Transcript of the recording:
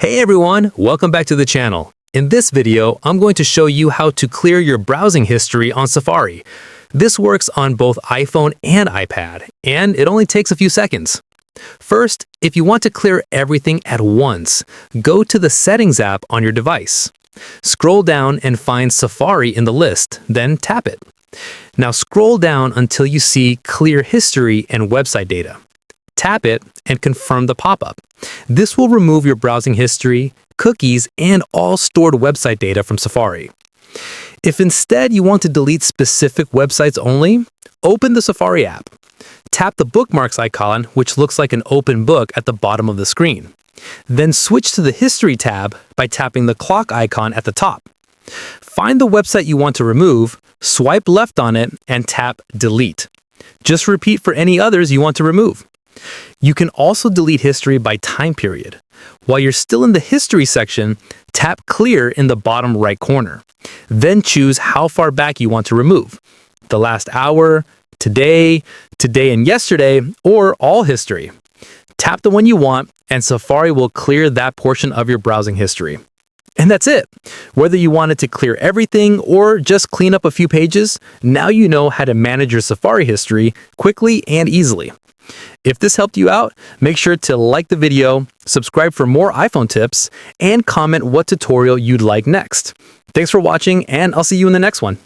Hey everyone, welcome back to the channel. In this video, I'm going to show you how to clear your browsing history on Safari. This works on both iPhone and iPad, and it only takes a few seconds. First, if you want to clear everything at once, go to the Settings app on your device. Scroll down and find Safari in the list, then tap it. Now scroll down until you see Clear History and Website Data. Tap it and confirm the pop-up. This will remove your browsing history, cookies, and all stored website data from Safari. If instead you want to delete specific websites only, open the Safari app. Tap the bookmarks icon, which looks like an open book at the bottom of the screen. Then switch to the History tab by tapping the clock icon at the top. Find the website you want to remove, swipe left on it, and tap Delete. Just repeat for any others you want to remove. You can also delete history by time period. While you're still in the History section, tap Clear in the bottom right corner. Then choose how far back you want to remove. The last hour, today and yesterday, or all history. Tap the one you want, and Safari will clear that portion of your browsing history. And that's it. Whether you wanted to clear everything or just clean up a few pages, now you know how to manage your Safari history quickly and easily. If this helped you out, make sure to like the video, subscribe for more iPhone tips, and comment what tutorial you'd like next. Thanks for watching, and I'll see you in the next one.